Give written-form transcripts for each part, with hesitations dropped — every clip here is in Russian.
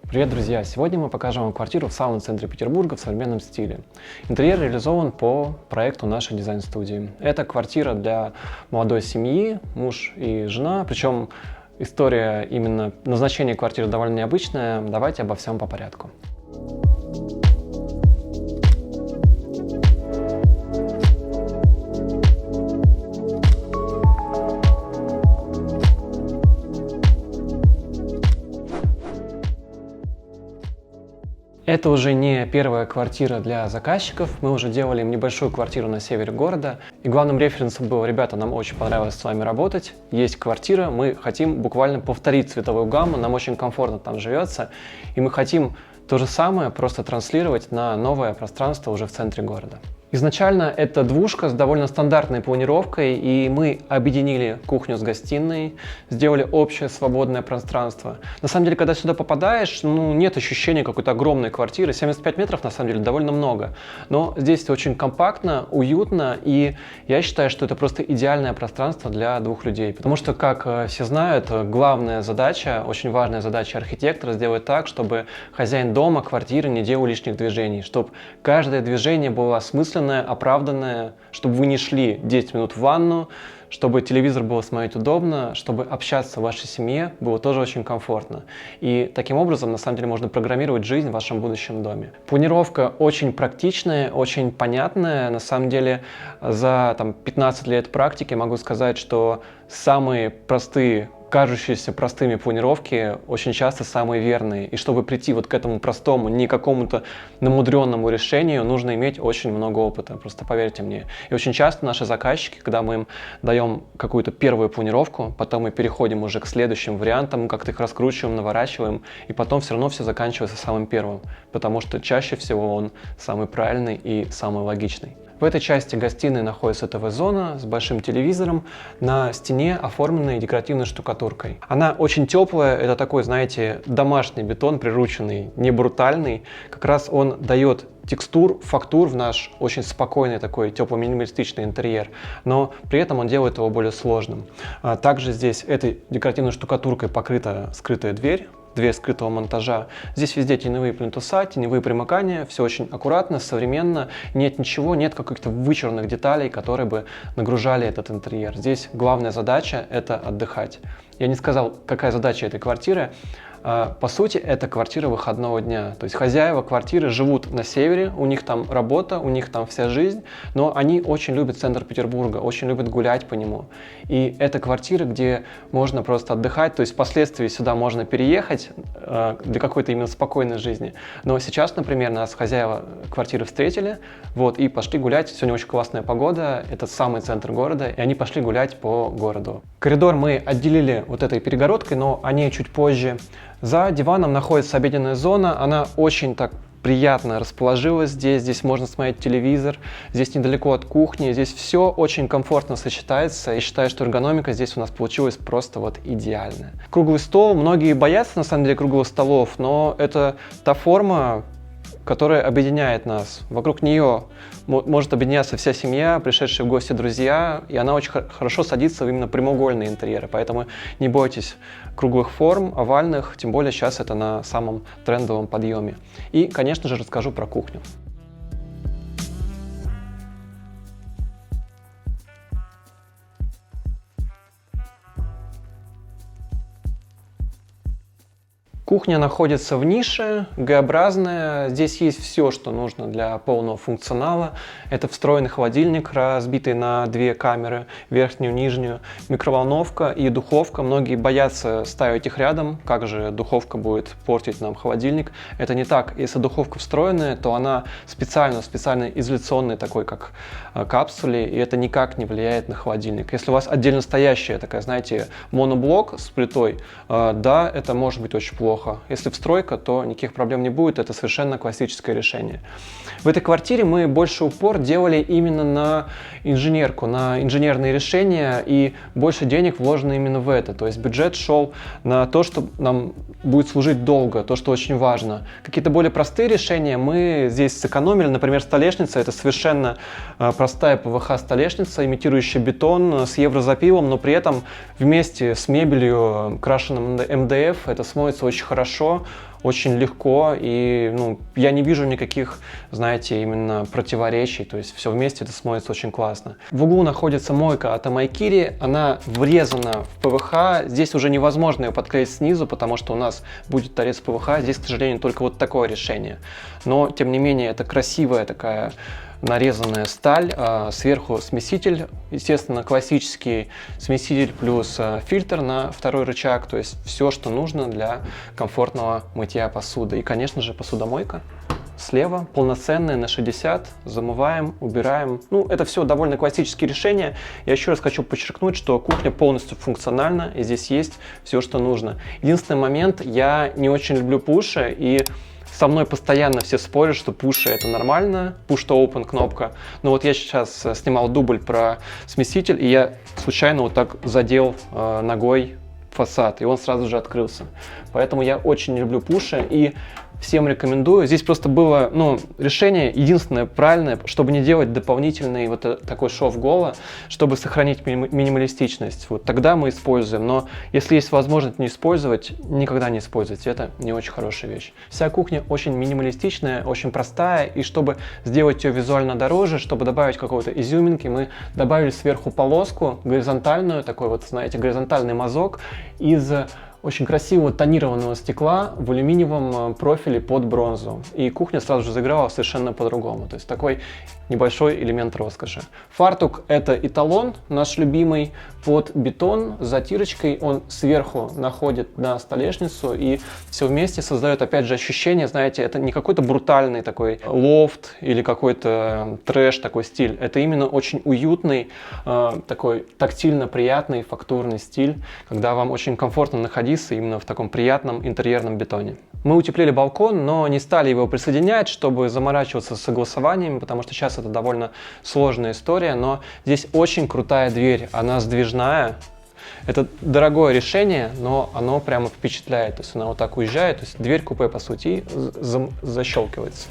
Привет, друзья! Сегодня мы покажем вам квартиру в самом центре Петербурга в современном стиле. Интерьер реализован по проекту нашей дизайн-студии. Это квартира для молодой семьи, муж и жена, причем история именно назначения квартиры довольно необычная. Давайте обо всем по порядку. Это уже не первая квартира для заказчиков, мы уже делали им небольшую квартиру на севере города. И главным референсом было: ребята, нам очень понравилось с вами работать, есть квартира, мы хотим буквально повторить цветовую гамму, нам очень комфортно там живется, и мы хотим то же самое просто транслировать на новое пространство уже в центре города. Изначально это двушка с довольно стандартной планировкой, и мы объединили кухню с гостиной, сделали общее свободное пространство. На самом деле, когда сюда попадаешь, нет ощущения какой-то огромной квартиры. 75 метров, на самом деле, довольно много. Но здесь очень компактно, уютно, и я считаю, что это просто идеальное пространство для двух людей. Потому что, как все знают, главная задача, очень важная задача архитектора — сделать так, чтобы хозяин дома, квартиры не делал лишних движений, чтобы каждое движение было осмысленное, оправданное, чтобы вы не шли 10 минут в ванну, чтобы телевизор было смотреть удобно, чтобы общаться в вашей семье было тоже очень комфортно. И таким образом, на самом деле, можно программировать жизнь в вашем будущем доме. Планировка очень практичная, очень понятная. На самом деле, за 15 лет практики могу сказать, что самые простые, кажущиеся простыми планировки очень часто самые верные. И чтобы прийти вот к этому простому, не какому-то намудренному решению, нужно иметь очень много опыта, просто поверьте мне. И очень часто наши заказчики, когда мы им даем какую-то первую планировку, потом мы переходим уже к следующим вариантам, как-то их раскручиваем, наворачиваем, и потом все равно все заканчивается самым первым, потому что чаще всего он самый правильный и самый логичный. В этой части гостиной находится ТВ-зона с большим телевизором, на стене оформленной декоративной штукатуркой. Она очень теплая, это такой, знаете, домашний бетон, прирученный, не брутальный. Как раз он дает текстур, фактур в наш очень спокойный такой тепло-минималистичный интерьер, но при этом он делает его более сложным. Также здесь этой декоративной штукатуркой покрыта скрытая дверь скрытого монтажа. Здесь везде теневые плинтуса, теневые примыкания, все очень аккуратно, современно, нет ничего, нет каких-то вычурных деталей, которые бы нагружали этот интерьер. Здесь главная задача — это отдыхать. Я не сказал, какая задача этой квартиры. По сути, это квартира выходного дня. То есть хозяева квартиры живут на севере, у них там работа, у них там вся жизнь, но они очень любят центр Петербурга, очень любят гулять по нему. И это квартира, где можно просто отдыхать, то есть впоследствии сюда можно переехать для какой-то именно спокойной жизни. Но сейчас, например, нас хозяева квартиры встретили, и пошли гулять. Сегодня очень классная погода, это самый центр города, и они пошли гулять по городу. Коридор мы отделили вот этой перегородкой, но о ней чуть позже. За диваном находится обеденная зона, она очень так приятно расположилась здесь можно смотреть телевизор, здесь недалеко от кухни, здесь все очень комфортно сочетается, и считаю, что эргономика здесь у нас получилась просто идеальная. Круглый стол, многие боятся на самом деле круглых столов, но это та форма, которая объединяет нас. Вокруг нее может объединяться вся семья, пришедшие в гости друзья, и она очень хорошо садится в именно прямоугольные интерьеры, поэтому не бойтесь круглых форм, овальных, тем более сейчас это на самом трендовом подъеме. И, конечно же, расскажу про кухню. Кухня находится в нише, Г-образная. Здесь есть все, что нужно для полного функционала. Это встроенный холодильник, разбитый на две камеры, верхнюю и нижнюю, микроволновка и духовка. Многие боятся ставить их рядом, как же духовка будет портить нам холодильник. Это не так. Если духовка встроенная, то она специально изоляционной такой, как капсуле, и это никак не влияет на холодильник. Если у вас отдельно стоящая такая, знаете, моноблок с плитой, да, это может быть очень плохо. Если встройка, то никаких проблем не будет, это совершенно классическое решение. В этой квартире мы больше упор делали именно на инженерку, на инженерные решения, и больше денег вложено именно в это. То есть бюджет шел на то, что нам будет служить долго, то, что очень важно. Какие-то более простые решения мы здесь сэкономили. Например, столешница — это совершенно простая ПВХ-столешница, имитирующая бетон с еврозапилом, но при этом вместе с мебелью, крашенным МДФ, это смотрится очень хорошо, очень легко, и ну, я не вижу никаких, знаете, именно противоречий, то есть все вместе это смотрится очень классно. В углу находится мойка от Amaikiri, она врезана в ПВХ, здесь уже невозможно ее подклеить снизу, потому что у нас будет торец ПВХ, здесь, к сожалению, только вот такое решение. Но, тем не менее, это красивая такая нарезанная сталь, сверху смеситель, естественно, классический смеситель плюс фильтр на второй рычаг, то есть все, что нужно для комфортного мытья посуды. И, конечно же, посудомойка слева, полноценная на 60, замываем, убираем. Ну, это все довольно классические решения. Я еще раз хочу подчеркнуть, что кухня полностью функциональна, и здесь есть все, что нужно. Единственный момент, я не очень люблю пуши, и со мной постоянно все спорят, что пуши это нормально, push to open кнопка. Но вот я сейчас снимал дубль про смеситель, и я случайно вот так задел ногой фасад, и он сразу же открылся. Поэтому я очень не люблю пуши, и всем рекомендую. Здесь просто было, ну, решение единственное правильное, чтобы не делать дополнительный вот такой шов гола, чтобы сохранить минималистичность. Вот тогда мы используем, но если есть возможность не использовать, никогда не используйте. Это не очень хорошая вещь. Вся кухня очень минималистичная, очень простая, и чтобы сделать ее визуально дороже, чтобы добавить какого-то изюминки, мы добавили сверху полоску горизонтальную, такой вот, знаете, горизонтальный мазок из очень красивого тонированного стекла в алюминиевом профиле под бронзу. И кухня сразу же заиграла совершенно по-другому. То есть такой небольшой элемент роскоши. Фартук — это эталон, наш любимый, под бетон с затирочкой. Он сверху находит на столешницу, и все вместе создает, опять же, ощущение, знаете, это не какой-то брутальный такой лофт или какой-то трэш такой стиль. Это именно очень уютный, такой тактильно приятный фактурный стиль, когда вам очень комфортно находиться именно в таком приятном интерьерном бетоне. Мы утеплили балкон, но не стали его присоединять, чтобы заморачиваться с согласованиями, потому что сейчас это довольно сложная история, но здесь очень крутая дверь, она сдвижная. Это дорогое решение, но оно прямо впечатляет, то есть она вот так уезжает, то есть дверь купе по сути и защелкивается.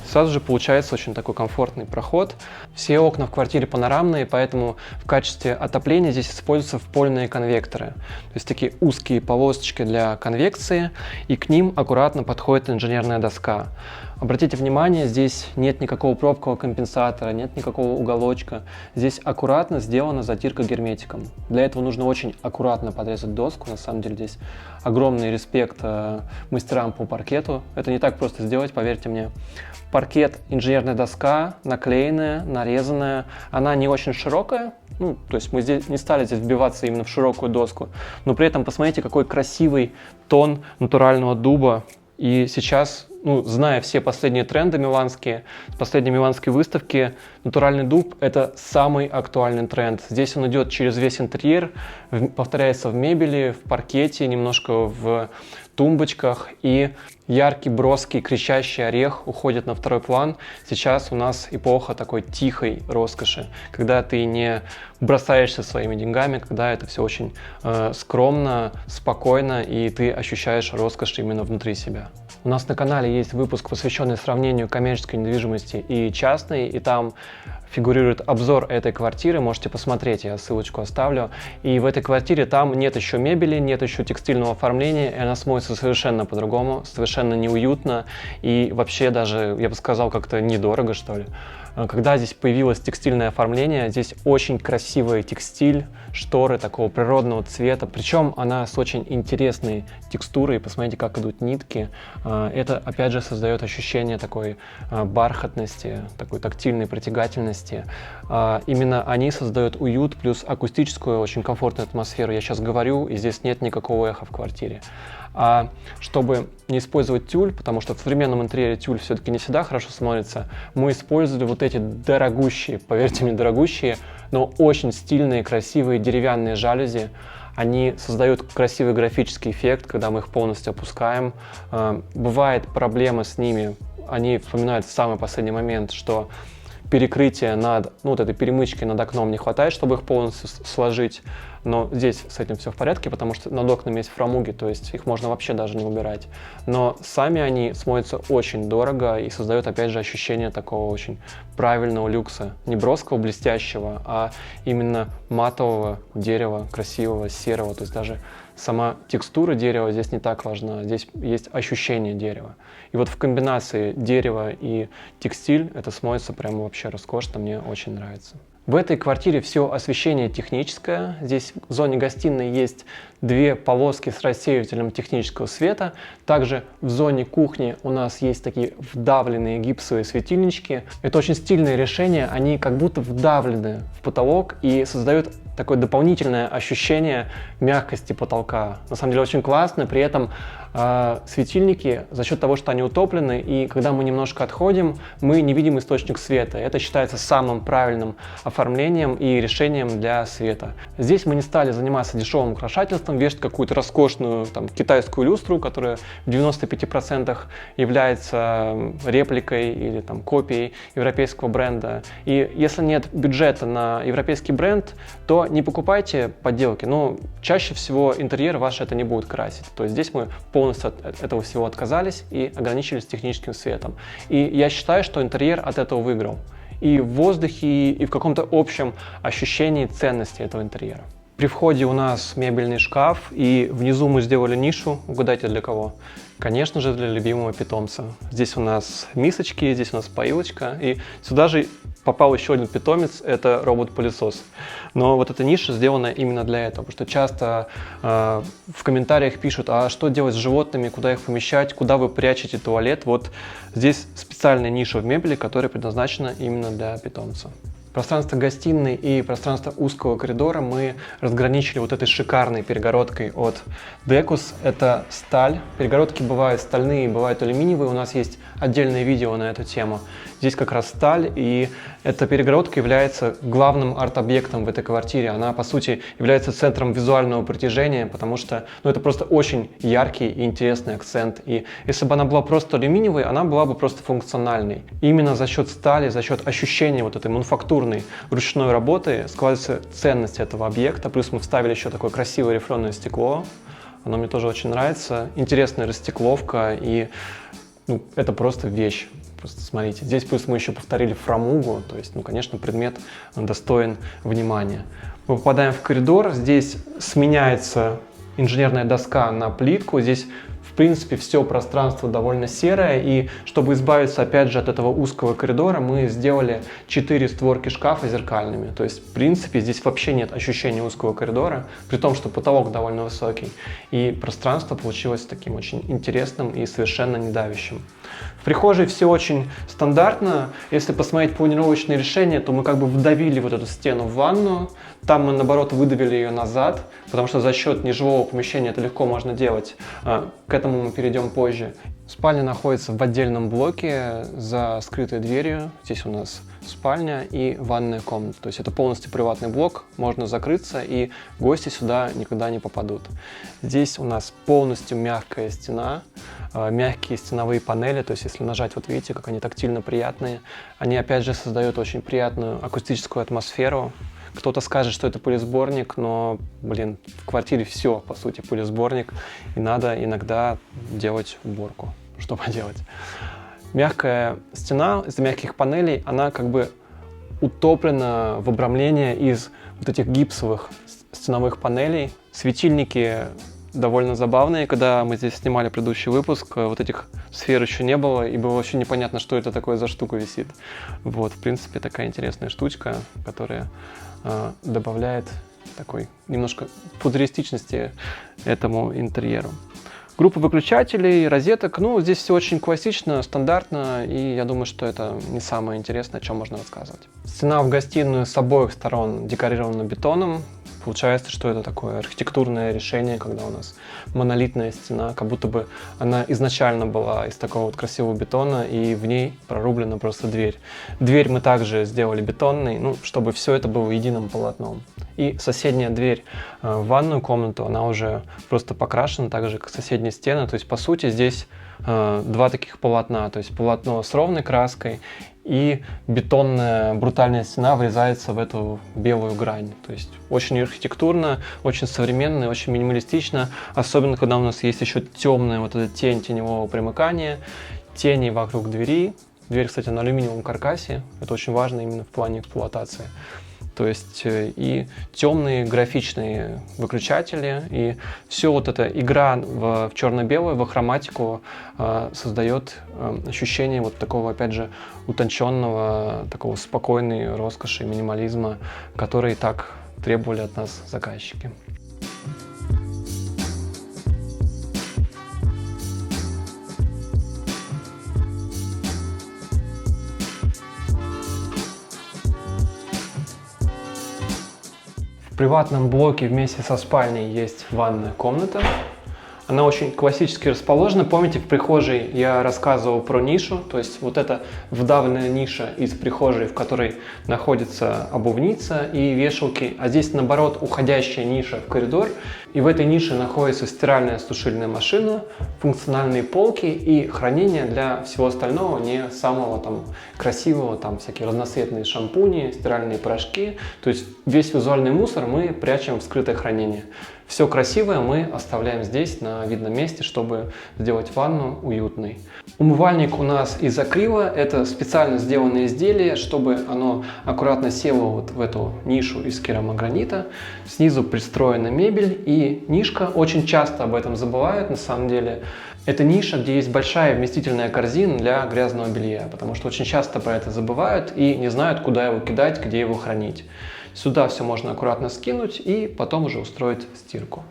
Сразу же получается очень такой комфортный проход. Все окна в квартире панорамные, поэтому в качестве отопления здесь используются впольные конвекторы. То есть такие узкие полосочки для конвекции, и к ним аккуратно подходит инженерная доска. Обратите внимание, здесь нет никакого пробкового компенсатора, нет никакого уголочка. Здесь аккуратно сделана затирка герметиком. Для этого нужно очень аккуратно подрезать доску. На самом деле здесь огромный респект мастерам по паркету. Это не так просто сделать, поверьте мне. Паркет, инженерная доска, наклеенная, нарезанная. Она не очень широкая, ну, то есть мы здесь не стали здесь вбиваться именно в широкую доску, но при этом посмотрите, какой красивый тон натурального дуба. И сейчас, ну, зная все последние тренды миланские, с последней миланской выставки, натуральный дуб — это самый актуальный тренд. Здесь он идет через весь интерьер, повторяется в мебели, в паркете, немножко в тумбочках, и яркий, броский, кричащий орех уходит на второй план. Сейчас у нас эпоха такой тихой роскоши, когда ты не бросаешься своими деньгами, когда это все очень скромно, спокойно, и ты ощущаешь роскошь именно внутри себя. У нас на канале есть выпуск, посвященный сравнению коммерческой недвижимости и частной, и там фигурирует обзор этой квартиры, можете посмотреть, я ссылочку оставлю. И в этой квартире там нет еще мебели, нет еще текстильного оформления, и она смотрится совершенно по-другому, совершенно неуютно, и вообще даже, я бы сказал, как-то недорого, что ли. Когда здесь появилось текстильное оформление, здесь очень красивый текстиль, шторы такого природного цвета, причем она с очень интересной текстурой, посмотрите, как идут нитки. Это, опять же, создает ощущение такой бархатности, такой тактильной притягательности. Именно они создают уют плюс акустическую, очень комфортную атмосферу. Я сейчас говорю, и здесь нет никакого эха в квартире. А чтобы не использовать тюль, потому что в современном интерьере тюль все-таки не всегда хорошо смотрится, мы использовали вот эти дорогущие, поверьте мне, дорогущие, но очень стильные, красивые деревянные жалюзи. Они создают красивый графический эффект, когда мы их полностью опускаем. Бывает проблема с ними, они вспоминают в самый последний момент, что перекрытия над, ну, вот этой перемычкой над окном не хватает, чтобы их полностью сложить. Но здесь с этим все в порядке, потому что над окнами есть фрамуги, то есть их можно вообще даже не убирать. Но сами они смотрятся очень дорого и создают, опять же, ощущение такого очень правильного люкса. Не броского, блестящего, а именно матового дерева, красивого, серого. То есть даже сама текстура дерева здесь не так важна, здесь есть ощущение дерева. И вот в комбинации дерева и текстиль это смотрится прямо вообще роскошно, мне очень нравится. В этой квартире все освещение техническое. Здесь в зоне гостиной есть две полоски с рассеивателем технического света. Также в зоне кухни у нас есть такие вдавленные гипсовые светильнички. Это очень стильное решение, они как будто вдавлены в потолок и создают такое дополнительное ощущение мягкости потолка. На самом деле очень классно, при этом светильники за счет того, что они утоплены, и когда мы немножко отходим, мы не видим источник света. Это считается самым правильным оформлением и решением для света. Здесь мы не стали заниматься дешевым украшательством, вешать какую-то роскошную там, китайскую люстру, которая в 95% является репликой или там, копией европейского бренда. И если нет бюджета на европейский бренд, то не покупайте подделки. Но чаще всего интерьер ваш это не будет красить. То есть здесь мы полностью от этого всего отказались и ограничились техническим светом. И я считаю, что интерьер от этого выиграл. И в воздухе, и в каком-то общем ощущении ценности этого интерьера. При входе у нас мебельный шкаф, и внизу мы сделали нишу. Угадайте, для кого? Конечно же, для любимого питомца. Здесь у нас мисочки, здесь у нас поилочка, и сюда же попал еще один питомец, это робот-пылесос. Но вот эта ниша сделана именно для этого, потому что часто в комментариях пишут, а что делать с животными, куда их помещать, куда вы прячете туалет. Вот здесь специальная ниша в мебели, которая предназначена именно для питомца. Пространство гостиной и пространство узкого коридора мы разграничили вот этой шикарной перегородкой от Decus. Это сталь. Перегородки бывают стальные, бывают алюминиевые. У нас есть отдельное видео на эту тему. Здесь как раз сталь, и эта перегородка является главным арт-объектом в этой квартире. Она, по сути, является центром визуального притяжения, потому что это просто очень яркий и интересный акцент. И если бы она была просто алюминиевой, она была бы просто функциональной. И именно за счет стали, за счет ощущения вот этой мануфактурной ручной работы складывается ценность этого объекта. Плюс мы вставили еще такое красивое рифленое стекло. Оно мне тоже очень нравится. Интересная растекловка, и это просто вещь. Просто смотрите, здесь плюс мы еще повторили фрамугу, то есть, конечно, предмет достоин внимания. Мы попадаем в коридор, здесь сменяется инженерная доска на плитку, здесь в принципе все пространство довольно серое, и чтобы избавиться опять же от этого узкого коридора, мы сделали 4 створки шкафа зеркальными, то есть в принципе здесь вообще нет ощущения узкого коридора, при том, что потолок довольно высокий, и пространство получилось таким очень интересным и совершенно не давящим. В прихожей все очень стандартно. Если посмотреть планировочные решения, то мы как бы вдавили вот эту стену в ванную. Там мы, наоборот, выдавили ее назад, потому что за счет нежилого помещения это легко можно делать. К этому мы перейдем позже. Спальня находится в отдельном блоке за скрытой дверью. Здесь у нас спальня и ванная комната. То есть это полностью приватный блок, можно закрыться, и гости сюда никогда не попадут. Здесь у нас полностью мягкая стена, мягкие стеновые панели, то есть если нажать, вот видите, как они тактильно приятные. Они опять же создают очень приятную акустическую атмосферу. Кто-то скажет, что это пылесборник, но, в квартире все, по сути, пылесборник, и надо иногда делать уборку. Что поделать? Мягкая стена из мягких панелей, она как бы утоплена в обрамление из вот этих гипсовых стеновых панелей. Светильники довольно забавные. Когда мы здесь снимали предыдущий выпуск, вот этих сфер еще не было, и было вообще непонятно, что это такое за штука висит. Вот, в принципе, такая интересная штучка, которая добавляет такой немножко футуристичности этому интерьеру. Группа выключателей, розеток, здесь все очень классично, стандартно, и я думаю, что это не самое интересное, о чем можно рассказывать. Стена в гостиную с обоих сторон декорирована бетоном. Получается, что это такое архитектурное решение, когда у нас монолитная стена, как будто бы она изначально была из такого вот красивого бетона, и в ней прорублена просто дверь. Дверь мы также сделали бетонной, чтобы все это было единым полотном. И соседняя дверь в ванную комнату, она уже просто покрашена, так же как соседние стены. То есть, по сути, здесь два таких полотна. То есть полотно с ровной краской, и бетонная брутальная стена врезается в эту белую грань. То есть очень архитектурно, очень современно, очень минималистично, особенно когда у нас есть еще темная вот эта тень теневого примыкания, тени вокруг двери. Дверь, кстати, на алюминиевом каркасе, это очень важно именно в плане эксплуатации. То есть и темные графичные выключатели, и все вот эта игра в черно-белую, в хроматику создает ощущение вот такого, опять же, утонченного, такого спокойной роскоши, минимализма, который так требовали от нас заказчики. В приватном блоке вместе со спальней есть ванная комната. Она очень классически расположена. Помните, в прихожей я рассказывал про нишу, то есть вот эта вдавленная ниша из прихожей, в которой находится обувница и вешалки, а здесь, наоборот, уходящая ниша в коридор, и в этой нише находится стиральная сушильная машина, функциональные полки и хранение для всего остального, не самого там красивого, там всякие разноцветные шампуни, стиральные порошки, то есть весь визуальный мусор мы прячем в скрытое хранение. Все красивое мы оставляем здесь на видном месте, чтобы сделать ванну уютной. Умывальник у нас из акрила. Это специально сделанное изделие, чтобы оно аккуратно село вот в эту нишу из керамогранита. Снизу пристроена мебель и нишка. Очень часто об этом забывают на самом деле. Это ниша, где есть большая вместительная корзина для грязного белья, потому что очень часто про это забывают и не знают, куда его кидать, где его хранить. Сюда все можно аккуратно скинуть и потом уже устроить стирку.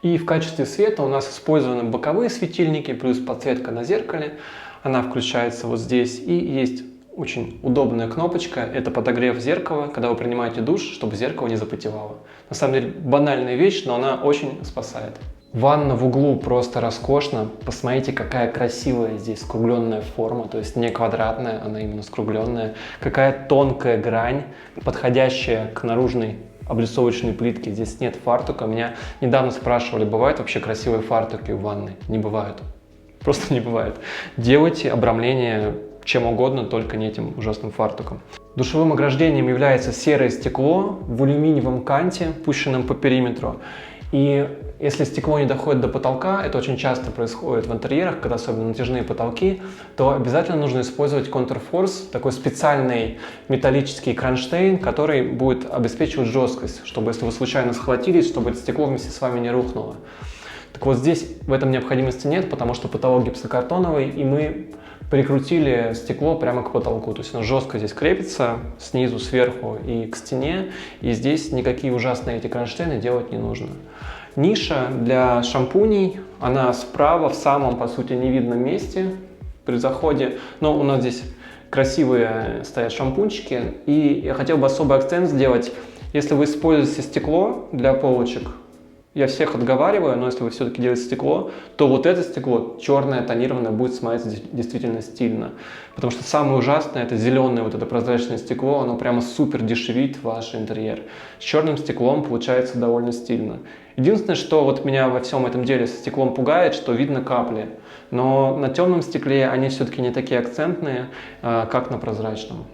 И в качестве света у нас использованы боковые светильники плюс подсветка на зеркале. Она включается вот здесь и есть очень удобная кнопочка. Это подогрев зеркала, когда вы принимаете душ, чтобы зеркало не запотевало. На самом деле банальная вещь, но она очень спасает. Ванна в углу просто роскошно. Посмотрите, какая красивая здесь скругленная форма, то есть не квадратная, она именно скругленная. Какая тонкая грань, подходящая к наружной облицовочной плитке. Здесь нет фартука. Меня недавно спрашивали, бывают вообще красивые фартуки в ванной? Не бывают. Просто не бывает. Делайте обрамление чем угодно, только не этим ужасным фартуком. Душевым ограждением является серое стекло в алюминиевом канте, пущенном по периметру. И если стекло не доходит до потолка, это очень часто происходит в интерьерах, когда особенно натяжные потолки, то обязательно нужно использовать контрфорс, такой специальный металлический кронштейн, который будет обеспечивать жесткость, чтобы если вы случайно схватились, чтобы это стекло вместе с вами не рухнуло. Так вот здесь в этом необходимости нет, потому что потолок гипсокартоновый, и мы прикрутили стекло прямо к потолку, то есть оно жестко здесь крепится, снизу, сверху и к стене, и здесь никакие ужасные эти кронштейны делать не нужно. Ниша для шампуней, она справа в самом, по сути, невидном месте при заходе, но у нас здесь красивые стоят шампунчики, и я хотел бы особый акцент сделать, если вы используете стекло для полочек, я всех отговариваю, но если вы все-таки делаете стекло, то вот это стекло, черное, тонированное, будет смотреться действительно стильно. Потому что самое ужасное, это зеленое вот это прозрачное стекло, оно прямо супер дешевит ваш интерьер. С черным стеклом получается довольно стильно. Единственное, что вот меня во всем этом деле со стеклом пугает, что видно капли. Но на темном стекле они все-таки не такие акцентные, как на прозрачном.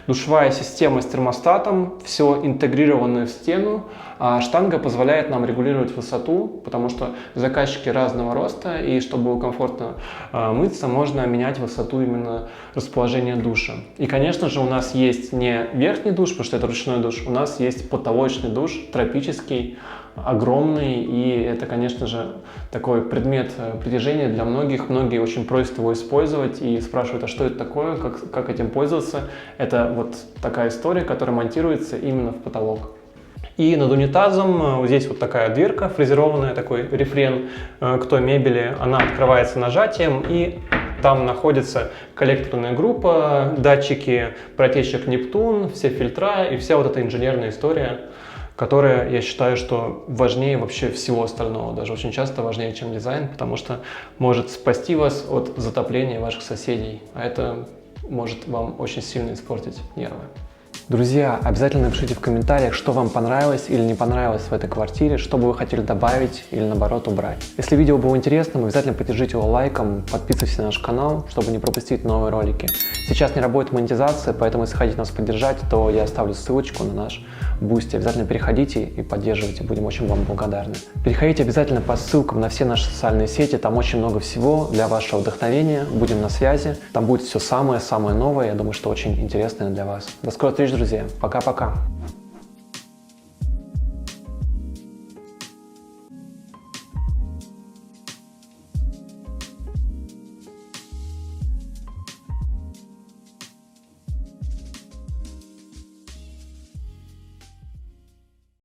Душевая система с термостатом, все интегрировано в стену, а штанга позволяет нам регулировать высоту, потому что заказчики разного роста, и чтобы было комфортно мыться, можно менять высоту именно расположения душа. И, конечно же, у нас есть не верхний душ, потому что это ручной душ, у нас есть потолочный душ, тропический, огромный, и это, конечно же, такой предмет притяжения для многих. Многие очень просят его использовать и спрашивают, а что это такое, как этим пользоваться. Это вот такая история, которая монтируется именно в потолок. И над унитазом вот здесь вот такая дверка фрезерованная, такой рефрен к той мебели. Она открывается нажатием, и там находится коллекторная группа, датчики протечек Нептун, все фильтра и вся вот эта инженерная история, которая, я считаю, что важнее вообще всего остального, даже очень часто важнее, чем дизайн, потому что может спасти вас от затопления ваших соседей, а это может вам очень сильно испортить нервы. Друзья, обязательно напишите в комментариях, что вам понравилось или не понравилось в этой квартире, что бы вы хотели добавить или наоборот убрать. Если видео было интересным, обязательно поддержите его лайком, подписывайтесь на наш канал, чтобы не пропустить новые ролики. Сейчас не работает монетизация, поэтому если хотите нас поддержать, то я оставлю ссылочку на наш Boosty. Обязательно переходите и поддерживайте, будем очень вам благодарны. Переходите обязательно по ссылкам на все наши социальные сети, там очень много всего для вашего вдохновения, будем на связи, там будет все самое-самое новое, я думаю, что очень интересное для вас. До скорой встречи, друзья, пока-пока!